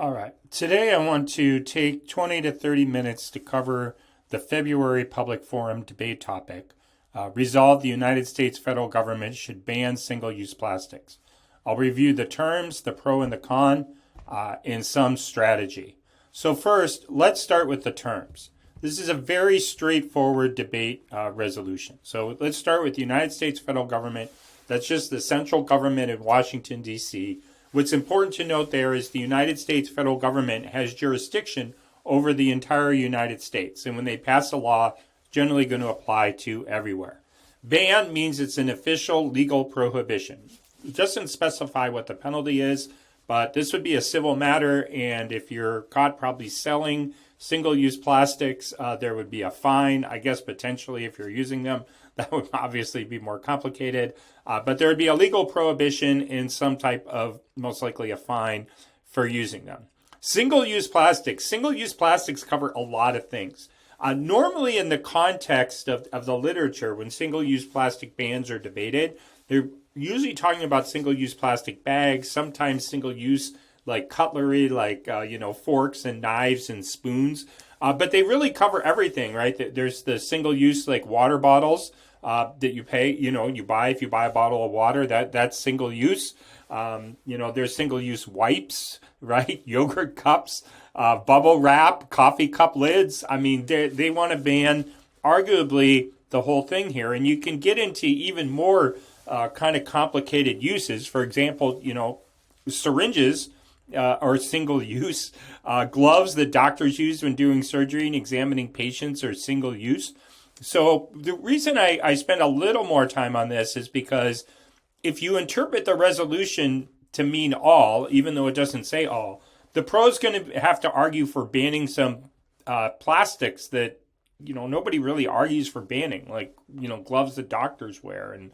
All right. Today I want to take 20 to 30 minutes to cover the February Public Forum debate topic. Resolve the United States federal government should ban single-use plastics. I'll review the terms, the pro and the con, and some strategy. So first, let's start with the terms. This is a very straightforward debate resolution. So let's start with the United States federal government. That's just the central government in Washington, D.C. What's important to note there is the United States federal government has jurisdiction over the entire United States. And when they pass a law, it's generally going to apply to everywhere. Ban means it's an official legal prohibition. It doesn't specify what the penalty is, but this would be a civil matter. And if you're caught probably selling single-use plastics, there would be a fine. I guess potentially if you're using them, that would obviously be more complicated. But there would be a legal prohibition and some type of, most likely a fine for using them. Single-use plastics. Single-use plastics cover a lot of things. Normally in the context of the literature, when single-use plastic bans are debated, they're usually talking about single-use plastic bags, sometimes single-use like cutlery, like forks and knives and spoons. But they really cover everything, right? There's the single-use like water bottles that you pay, you buy if you buy a bottle of water, that's single-use. There's single-use wipes, right? Yogurt cups, bubble wrap, coffee cup lids. I mean, they want to ban arguably the whole thing here. And you can get into even more kind of complicated uses. For example, syringes are single use. Gloves that doctors use when doing surgery and examining patients are single use. So the reason I spend a little more time on this is because if you interpret the resolution to mean all, even though it doesn't say all, the pro's going to have to argue for banning some plastics that, nobody really argues for banning, like, gloves that doctors wear and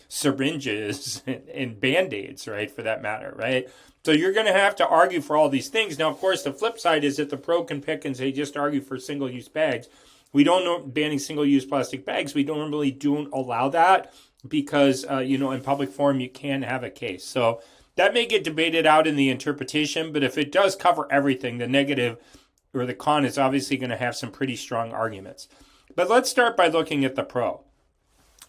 syringes and Band-Aids, right, for that matter, right? So you're going to have to argue for all these things. Now, of course, the flip side is that the pro can pick and say, just argue for single-use bags. We don't know banning single-use plastic bags. We don't allow that because, in public forum, you can have a case. So that may get debated out in the interpretation, but if it does cover everything, the negative or the con is obviously going to have some pretty strong arguments. But let's start by looking at the pro.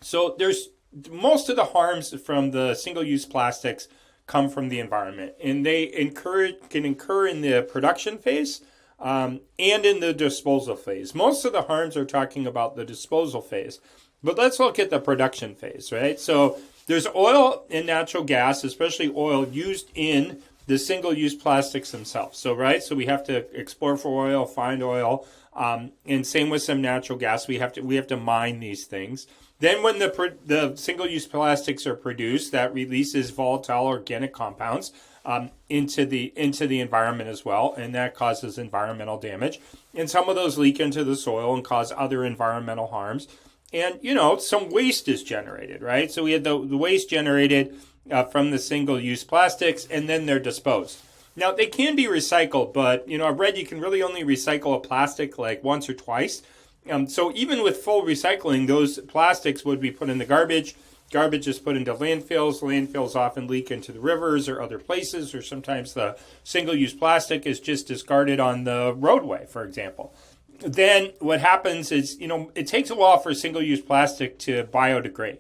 So there's most of the harms from the single-use plastics come from the environment, and they can incur in the production phase and in the disposal phase. Most of the harms are talking about the disposal phase, but let's look at the production phase, right? So there's oil and natural gas, especially oil, used in the single-use plastics themselves. So we have to explore for oil, find oil, and same with some natural gas. We have to mine these things. Then when the single-use plastics are produced, that releases volatile organic compounds into the environment as well, and that causes environmental damage. And some of those leak into the soil and cause other environmental harms. And, some waste is generated, right? So we had the waste generated from the single-use plastics, and then they're disposed. Now, they can be recycled, but, I've read you can really only recycle a plastic like once or twice. So even with full recycling, those plastics would be put in the garbage. Garbage is put into landfills. Landfills often leak into the rivers or other places, or sometimes the single-use plastic is just discarded on the roadway, for example. Then what happens is, it takes a while for single-use plastic to biodegrade.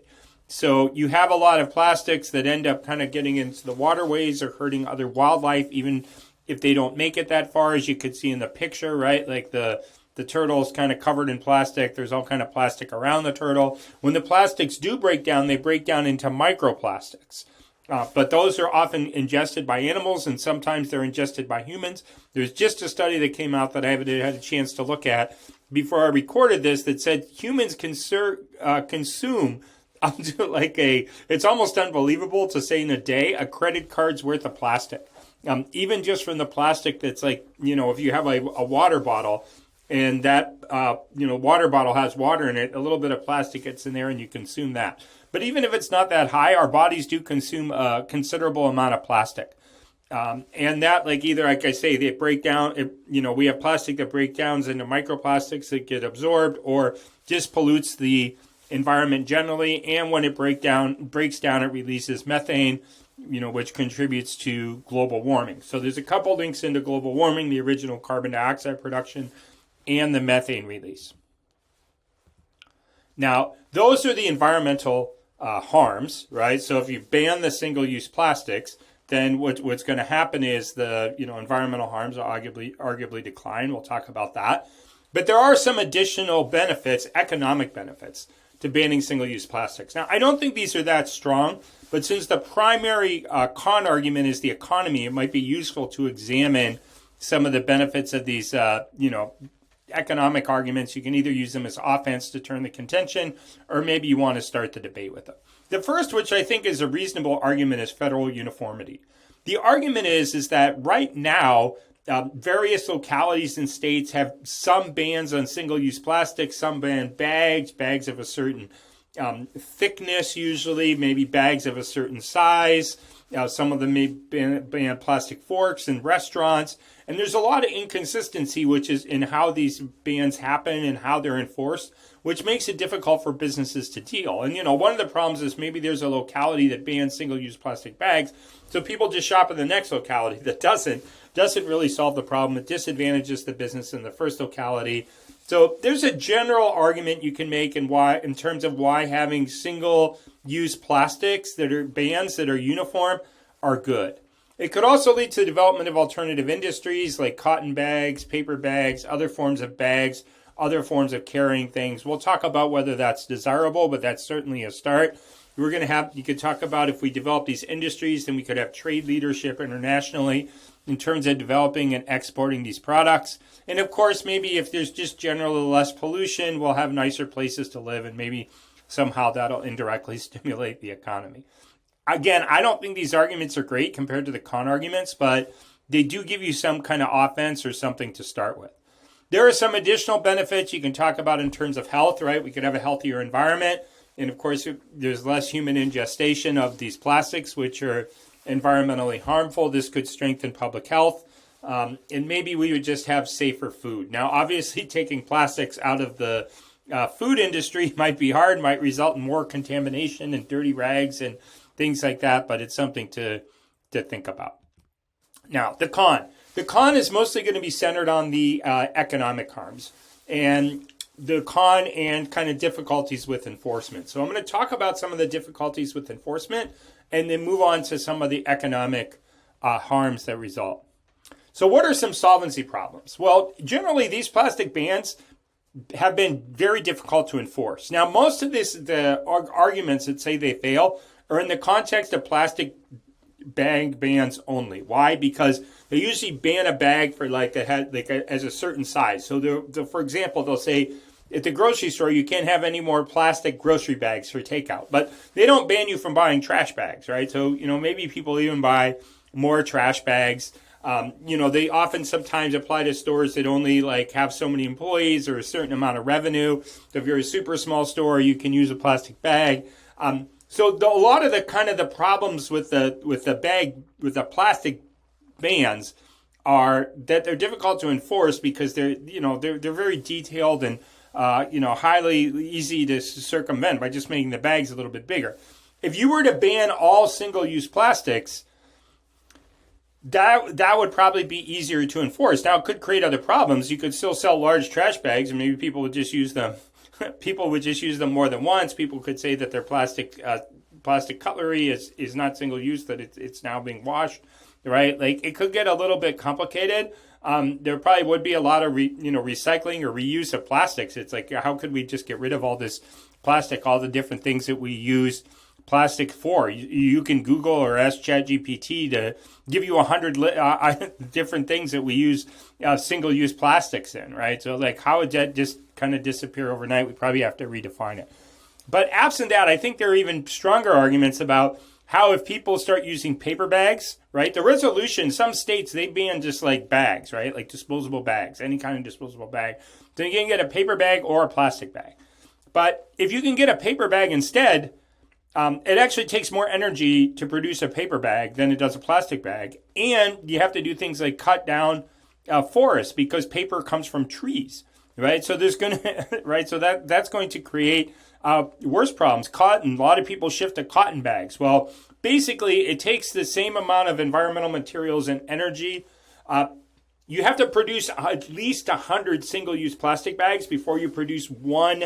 So you have a lot of plastics that end up kind of getting into the waterways or hurting other wildlife, even if they don't make it that far, as you could see in the picture, right? Like the turtle is kind of covered in plastic. There's all kind of plastic around the turtle. When the plastics do break down, they break down into microplastics. But those are often ingested by animals, and sometimes they're ingested by humans. There's just a study that came out that I haven't had a chance to look at before I recorded this that said humans consume up to it's almost unbelievable to say in a day, a credit card's worth of plastic. Even just from the plastic that's if you have a water bottle, and that water bottle has water in it, a little bit of plastic gets in there and you consume that. But even if it's not that high, our bodies do consume a considerable amount of plastic. And that, like I say, they break down, we have plastic that breaks down into microplastics that get absorbed or just pollutes the environment generally. And when it breaks down, it releases methane, which contributes to global warming. So there's a couple links into global warming: the original carbon dioxide production and the methane release. Now, those are the environmental harms, right? So if you ban the single-use plastics, then what's going to happen is the environmental harms will arguably decline. We'll talk about that. But there are some additional benefits, economic benefits, to banning single-use plastics. Now, I don't think these are that strong, but since the primary con argument is the economy, it might be useful to examine some of the benefits of these, economic arguments. You can either use them as offense to turn the contention, or maybe you want to start the debate with them. The first, which I think is a reasonable argument, is federal uniformity. The argument is that right now, various localities and states have some bans on single-use plastics, some ban bags of a certain thickness, usually, maybe bags of a certain size. Some of them may ban plastic forks in restaurants. And there's a lot of inconsistency, which is in how these bans happen and how they're enforced, which makes it difficult for businesses to deal. And, one of the problems is maybe there's a locality that bans single-use plastic bags, so people just shop in the next locality that doesn't really solve the problem. It disadvantages the business in the first locality. So there's a general argument you can make in terms of why having single-use plastics that are bans that are uniform are good. It could also lead to the development of alternative industries like cotton bags, paper bags, other forms of bags, other forms of carrying things. We'll talk about whether that's desirable, but that's certainly a start. You could talk about if we develop these industries, then we could have trade leadership internationally in terms of developing and exporting these products. And of course, maybe if there's just generally less pollution, we'll have nicer places to live, and maybe somehow that'll indirectly stimulate the economy. Again, I don't think these arguments are great compared to the con arguments, but they do give you some kind of offense or something to start with. There are some additional benefits you can talk about in terms of health, right? We could have a healthier environment. And of course, there's less human ingestion of these plastics, which are environmentally harmful. This could strengthen public health. And maybe we would just have safer food. Now, obviously, taking plastics out of the food industry might be hard, might result in more contamination and dirty rags and things like that, but it's something to think about. Now, the con. The con is mostly going to be centered on the economic harms and the con and kind of difficulties with enforcement. So I'm going to talk about some of the difficulties with enforcement and then move on to some of the economic harms that result. So what are some solvency problems? Well, generally, these plastic bans have been very difficult to enforce. Now, most of the arguments that say they fail are in the context of plastic bag bans only. Why? Because they usually ban a bag for as a certain size. So, for example, they'll say at the grocery store you can't have any more plastic grocery bags for takeout, but they don't ban you from buying trash bags, right? So maybe people even buy more trash bags. They often sometimes apply to stores that only have so many employees or a certain amount of revenue. So if you're a super small store, you can use a plastic bag. So a lot of the problems with the plastic bans are that they're difficult to enforce because they're very detailed and highly easy to circumvent by just making the bags a little bit bigger. If you were to ban all single-use plastics, that would probably be easier to enforce. Now, it could create other problems. You could still sell large trash bags, and maybe people would just use them. People would just use them more than once. People could say that their plastic cutlery is not single use, that it's now being washed, right? It could get a little bit complicated. There probably would be a lot of recycling or reuse of plastics. It's how could we just get rid of all this plastic, all the different things that we use plastic for? You can Google or ask ChatGPT to give you 100 different things that we use single-use plastics in, right? So how would that just kind of disappear overnight? We probably have to redefine it. But absent that, I think there are even stronger arguments about how if people start using paper bags, right? The resolution, some states, they ban just bags, right? Like disposable bags, any kind of disposable bag. So you can get a paper bag or a plastic bag. But if you can get a paper bag instead, it actually takes more energy to produce a paper bag than it does a plastic bag. And you have to do things like cut down forests because paper comes from trees, right? So there's going to, right? So that's going to create worse problems. Cotton, a lot of people shift to cotton bags. Well, basically it takes the same amount of environmental materials and energy. You have to produce at least 100 single-use plastic bags before you produce one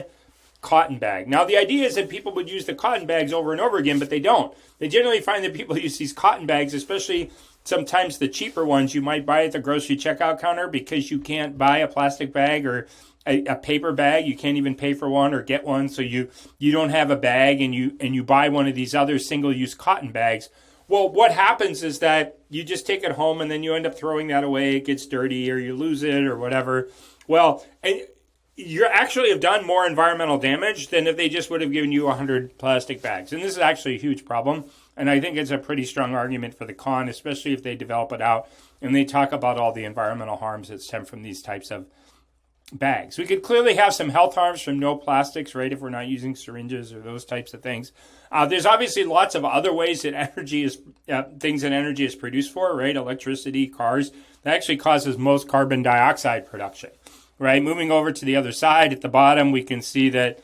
cotton bag. Now, the idea is that people would use the cotton bags over and over again, but they don't. They generally find that people use these cotton bags, especially sometimes the cheaper ones you might buy at the grocery checkout counter, because you can't buy a plastic bag or a paper bag. You can't even pay for one or get one, so you don't have a bag, and you buy one of these other single-use cotton bags. Well, what happens is that you just take it home and then you end up throwing that away. It gets dirty or you lose it or whatever. Well, you actually have done more environmental damage than if they just would have given you 100 plastic bags. And this is actually a huge problem. And I think it's a pretty strong argument for the con, especially if they develop it out and they talk about all the environmental harms that stem from these types of bags. We could clearly have some health harms from no plastics, right, if we're not using syringes or those types of things. There's obviously lots of other ways that energy is produced for, right? Electricity, cars. That actually causes most carbon dioxide production, right? Moving over to the other side at the bottom, we can see that,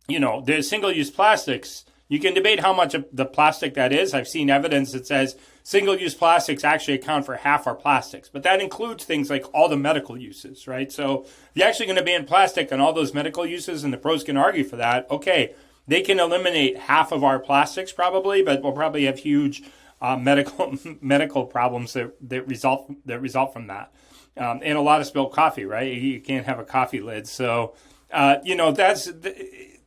there's single-use plastics. You can debate how much of the plastic that is. I've seen evidence that says single-use plastics actually account for half our plastics, but that includes things like all the medical uses, right? So if you're actually going to ban plastic on all those medical uses, and the pros can argue for that, okay, they can eliminate half of our plastics probably, but we'll probably have huge medical problems that result from that. And a lot of spilled coffee, right? You can't have a coffee lid. So,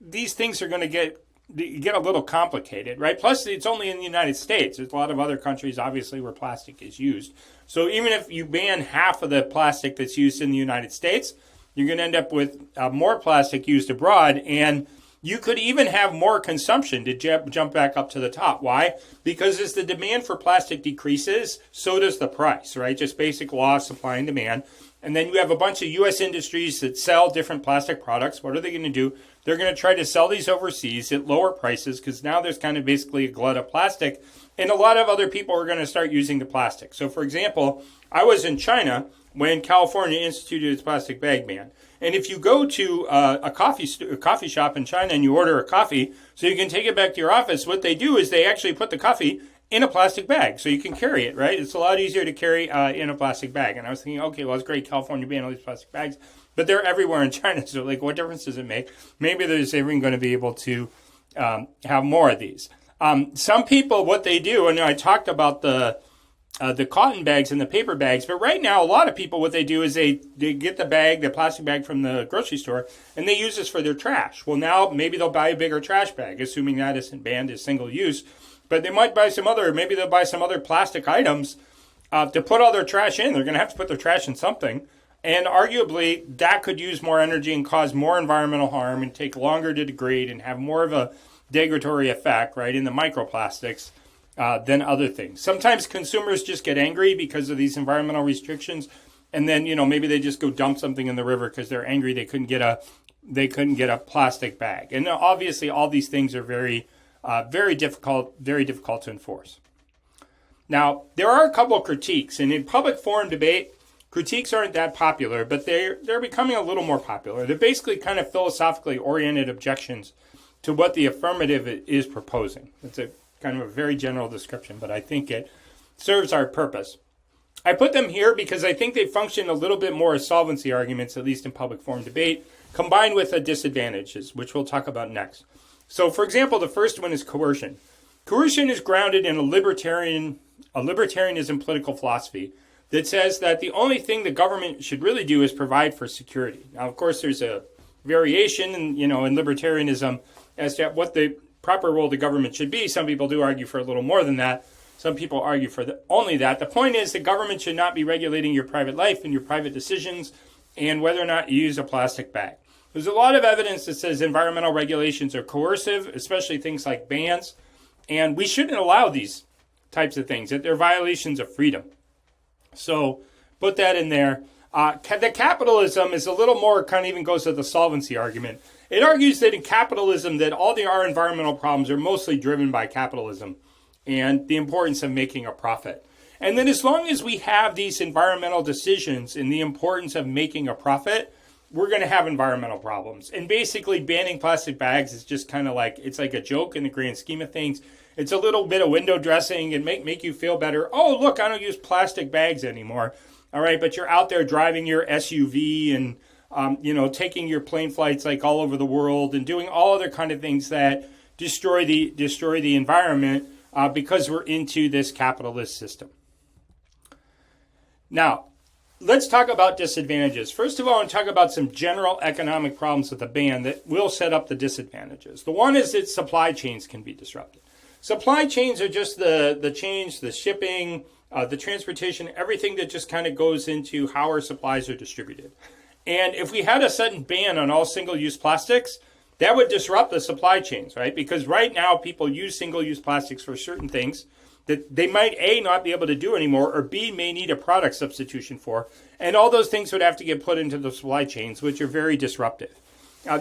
these things are going to get a little complicated, right? Plus, it's only in the United States. There's a lot of other countries, obviously, where plastic is used. So even if you ban half of the plastic that's used in the United States, you're going to end up with more plastic used abroad, and you could even have more consumption to jump back up to the top. Why? Because as the demand for plastic decreases, so does the price, right? Just basic law of supply and demand. And then you have a bunch of U.S. industries that sell different plastic products. What are they going to do? They're going to try to sell these overseas at lower prices, because now there's kind of basically a glut of plastic, and a lot of other people are going to start using the plastic. So, for example, I was in China when California instituted its plastic bag ban. And if you go to a coffee shop in China and you order a coffee so you can take it back to your office, what they do is they actually put the coffee in a plastic bag so you can carry it, right? It's a lot easier to carry in a plastic bag. And I was thinking, okay, well, it's great, California banned all these plastic bags, but they're everywhere in China. So, what difference does it make? Maybe they're even going to be able to have more of these. Some people, what they do, and I talked about the cotton bags and the paper bags, but right now a lot of people, what they do is they get the plastic bag from the grocery store, and they use this for their trash. Well, now maybe they'll buy a bigger trash bag, assuming that isn't banned as single use, but they might buy maybe they'll buy some other plastic items to put all their trash in. They're going to have to put their trash in something, and arguably that could use more energy and cause more environmental harm and take longer to degrade and have more of a degradatory effect, right, in the microplastics than other things. Sometimes consumers just get angry because of these environmental restrictions, and then maybe they just go dump something in the river because they're angry they couldn't get a plastic bag. And obviously, all these things are very difficult to enforce. Now, there are a couple of critiques, and in public forum debate, critiques aren't that popular, but they're becoming a little more popular. They're basically kind of philosophically oriented objections to what the affirmative is proposing. It's a kind of a very general description, but I think it serves our purpose. I put them here because I think they function a little bit more as solvency arguments, at least in public forum debate, combined with the disadvantages, which we'll talk about next. So, for example, the first one is coercion. Coercion is grounded in a libertarianism political philosophy that says that the only thing the government should really do is provide for security. Now, of course, there's a variation in libertarianism as to what the proper role the government should be. Some people do argue for a little more than that. Some people argue for only that. The point is the government should not be regulating your private life and your private decisions and whether or not you use a plastic bag. There's a lot of evidence that says environmental regulations are coercive, especially things like bans, and we shouldn't allow these types of things, that they're violations of freedom. So put that in there. The capitalism is a little more, kind of even goes to the solvency argument. It argues that in capitalism that all our environmental problems are mostly driven by capitalism and the importance of making a profit. And then as long as we have these environmental decisions and the importance of making a profit, we're going to have environmental problems. And basically banning plastic bags is just kind of like, it's like a joke in the grand scheme of things. It's a little bit of window dressing and make you feel better. Oh, look, I don't use plastic bags anymore. All right, but you're out there driving your SUV and taking your plane flights like all over the world and doing all other kind of things that destroy the environment because we're into this capitalist system. Now, let's talk about disadvantages. First of all, I want to talk about some general economic problems with the ban that will set up the disadvantages. The one is that supply chains can be disrupted. Supply chains are just the change, the shipping, the transportation, everything that just kind of goes into how our supplies are distributed. And if we had a sudden ban on all single-use plastics, that would disrupt the supply chains, right? Because right now people use single-use plastics for certain things that they might A, not be able to do anymore, or B, may need a product substitution for. And all those things would have to get put into the supply chains, which are very disruptive.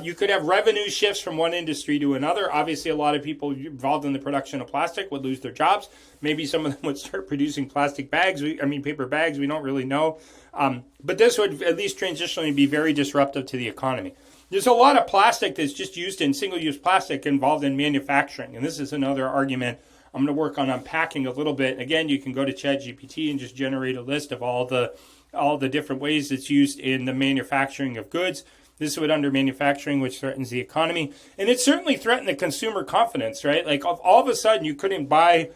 You could have revenue shifts from one industry to another. Obviously, a lot of people involved in the production of plastic would lose their jobs. Maybe some of them would start producing plastic bags. Paper bags. We don't really know. But this would at least transitionally be very disruptive to the economy. There's a lot of plastic that's just used in single-use plastic involved in manufacturing. And this is another argument I'm going to work on unpacking a little bit. Again, you can go to ChatGPT and just generate a list of all the different ways it's used in the manufacturing of goods. This would under manufacturing, which threatens the economy. And it certainly threatened the consumer confidence, right? Like all of a sudden you couldn't buy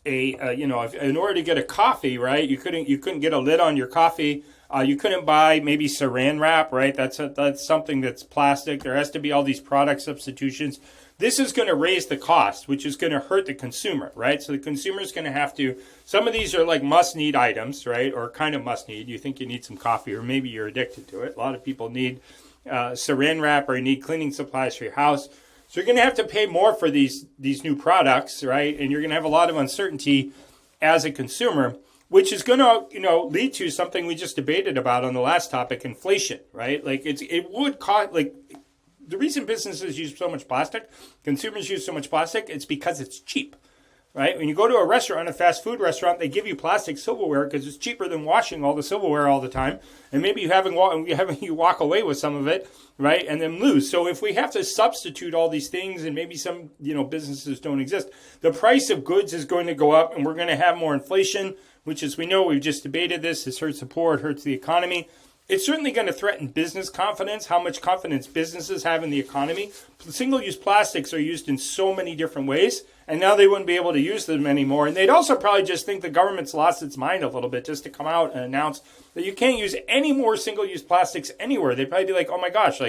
in order to get a coffee, right? You couldn't get a lid on your coffee. You couldn't buy maybe saran wrap, right? That's something that's plastic. There has to be all these product substitutions. This is going to raise the cost, which is going to hurt the consumer, right? So the consumer is going to have to, some of these are like must-need items, right? Or kind of must-need. You think you need some coffee, or maybe you're addicted to it. A lot of people need saran wrap, or need cleaning supplies for your house. So you're going to have to pay more for these new products, right? And you're going to have a lot of uncertainty as a consumer, which is going to, lead to something we just debated about on the last topic, inflation, right? Like it would cost, like, the reason businesses use so much plastic, consumers use so much plastic, it's because it's cheap, right? When you go to a restaurant, a fast food restaurant, they give you plastic silverware because it's cheaper than washing all the silverware all the time. And maybe you walk away with some of it, right? And then lose. So if we have to substitute all these things, and maybe some, businesses don't exist, the price of goods is going to go up, and we're going to have more inflation, which, as we know, we've just debated this. This hurts the poor, it hurts the economy. It's certainly going to threaten business confidence, how much confidence businesses have in the economy. Single-use plastics are used in so many different ways, and now they wouldn't be able to use them anymore. And they'd also probably just think the government's lost its mind a little bit just to come out and announce that you can't use any more single-use plastics anywhere. They'd probably be like, oh my gosh,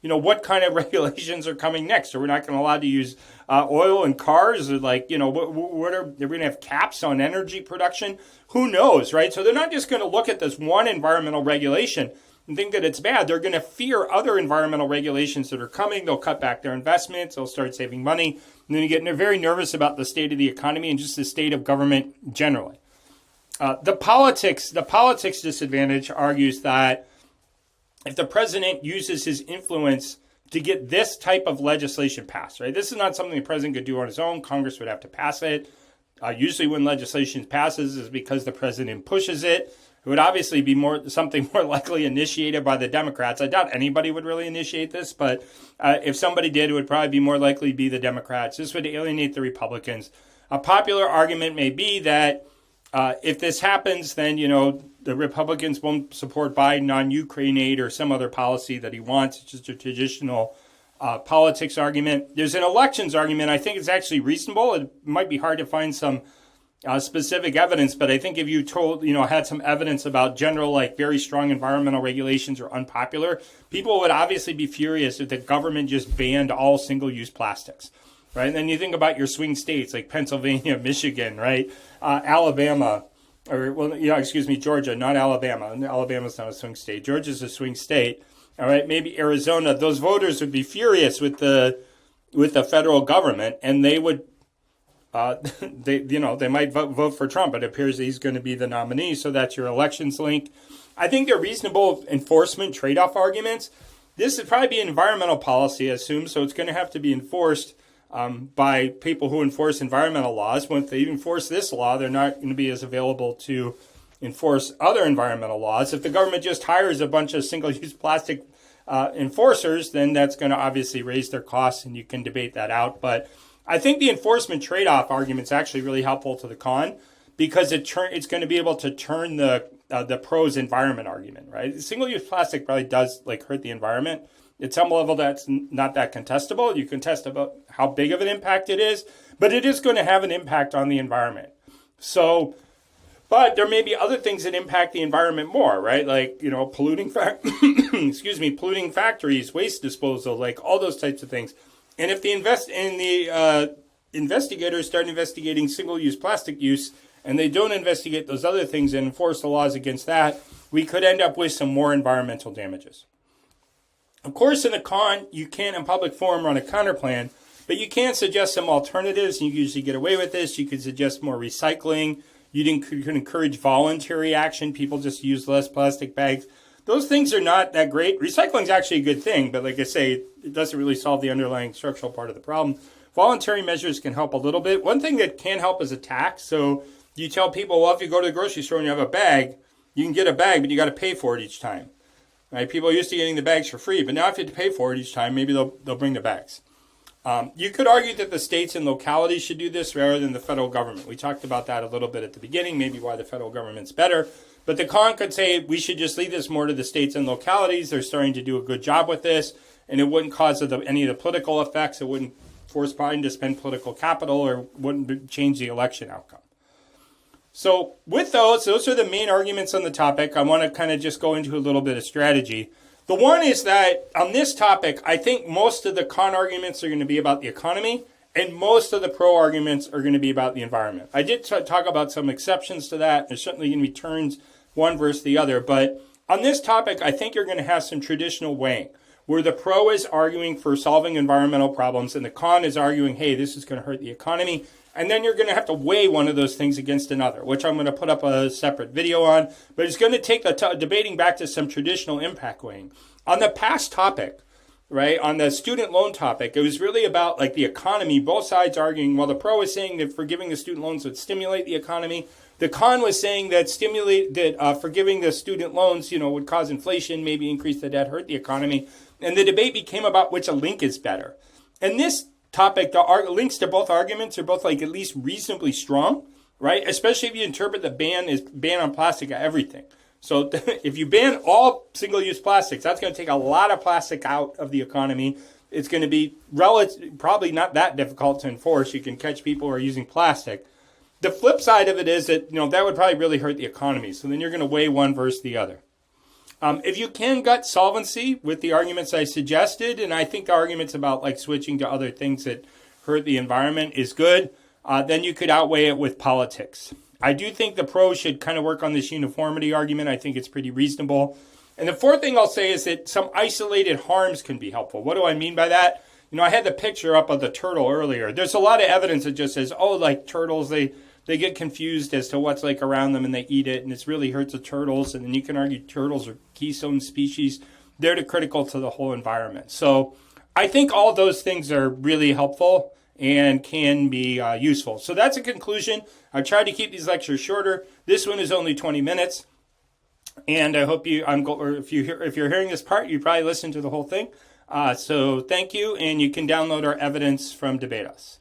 what kind of regulations are coming next? Are we not going to allow to use oil in cars? Or are we going to have caps on energy production? Who knows, right? So they're not just going to look at this one environmental regulation and think that it's bad. They're going to fear other environmental regulations that are coming. They'll cut back their investments. They'll start saving money. And then you get very nervous about the state of the economy and just the state of government generally. The politics disadvantage argues that if the president uses his influence to get this type of legislation passed, right? This is not something the president could do on his own. Congress would have to pass it. Usually when legislation passes is because the president pushes it. It would obviously be something more likely initiated by the Democrats. I doubt anybody would really initiate this, but if somebody did, it would probably be more likely to be the Democrats. This would alienate the Republicans. A popular argument may be that if this happens, then, the Republicans won't support Biden on Ukraine aid or some other policy that he wants. It's just a traditional politics argument. There's an elections argument. I think it's actually reasonable. It might be hard to find some specific evidence, but I think if you had some evidence about general, very strong environmental regulations are unpopular, people would obviously be furious if the government just banned all single-use plastics, right? And then you think about your swing states like Pennsylvania, Michigan, right? Alabama, Georgia, not Alabama. Alabama's not a swing state. Georgia's a swing state. All right, maybe Arizona. Those voters would be furious with the federal government, and they would, they might vote for Trump. It appears that he's going to be the nominee, so that's your elections link. I think they're reasonable enforcement trade-off arguments. This would probably be environmental policy, I assume, so it's going to have to be enforced by people who enforce environmental laws. When they enforce this law, they're not going to be as available to enforce other environmental laws. If the government just hires a bunch of single-use plastic enforcers, then that's going to obviously raise their costs, and you can debate that out. But I think the enforcement trade-off argument is actually really helpful to the con because it's going to be able to turn the pros environment argument, right? Single-use plastic probably does like hurt the environment. At some level, that's not that contestable. You can test about how big of an impact it is, but it is going to have an impact on the environment. So, but there may be other things that impact the environment more, right? Like, polluting polluting factories, waste disposal, like all those types of things. And if the investigators start investigating single-use plastic use and they don't investigate those other things and enforce the laws against that, we could end up with some more environmental damages. Of course, in the con, you can't in public forum run a counterplan, but you can suggest some alternatives, and you usually get away with this. You could suggest more recycling. You could encourage voluntary action. People just use less plastic bags. Those things are not that great. Recycling is actually a good thing, but like I say, it doesn't really solve the underlying structural part of the problem. Voluntary measures can help a little bit. One thing that can help is a tax. So you tell people, well, if you go to the grocery store and you have a bag, you can get a bag, but you got to pay for it each time. Right? People are used to getting the bags for free, but now if you have to pay for it each time, maybe they'll bring the bags. You could argue that the states and localities should do this rather than the federal government. We talked about that a little bit at the beginning, maybe why the federal government's better. But the con could say we should just leave this more to the states and localities. They're starting to do a good job with this, and it wouldn't cause any of the political effects. It wouldn't force Biden to spend political capital or wouldn't change the election outcome. So with those are the main arguments on the topic. I want to kind of just go into a little bit of strategy. The one is that on this topic, I think most of the con arguments are going to be about the economy, and most of the pro arguments are going to be about the environment. I did talk about some exceptions to that. There's certainly going to be turns one versus the other. But on this topic, I think you're going to have some traditional weighing, where the pro is arguing for solving environmental problems, and the con is arguing, hey, this is going to hurt the economy. And then you're going to have to weigh one of those things against another, which I'm going to put up a separate video on. But it's going to take the debating back to some traditional impact weighing. On the past topic, right, on the student loan topic, it was really about like the economy, both sides arguing, well, the pro is saying that forgiving the student loans would stimulate the economy. The con was saying that forgiving the student loans, would cause inflation, maybe increase the debt, hurt the economy. And the debate became about which a link is better. And this topic, the links to both arguments are both like at least reasonably strong, right? Especially if you interpret the ban on plastic at everything. So if you ban all single-use plastics, that's going to take a lot of plastic out of the economy. It's going to be probably not that difficult to enforce. You can catch people who are using plastic. The flip side of it is that that would probably really hurt the economy. So then you're going to weigh one versus the other. If you can gut solvency with the arguments I suggested, and I think the arguments about like switching to other things that hurt the environment is good, then you could outweigh it with politics. I do think the pros should kind of work on this uniformity argument. I think it's pretty reasonable. And the fourth thing I'll say is that some isolated harms can be helpful. What do I mean by that? I had the picture up of the turtle earlier. There's a lot of evidence that just says, oh, like turtles, they get confused as to what's like around them and they eat it, and it really hurts the turtles. And then you can argue turtles are keystone species. They're critical to the whole environment. So I think all those things are really helpful and can be useful. So that's a conclusion. I tried to keep these lectures shorter. This one is only 20 minutes. And I hope if you're hearing this part, you probably listened to the whole thing. So thank you, and you can download our evidence from Debate Us.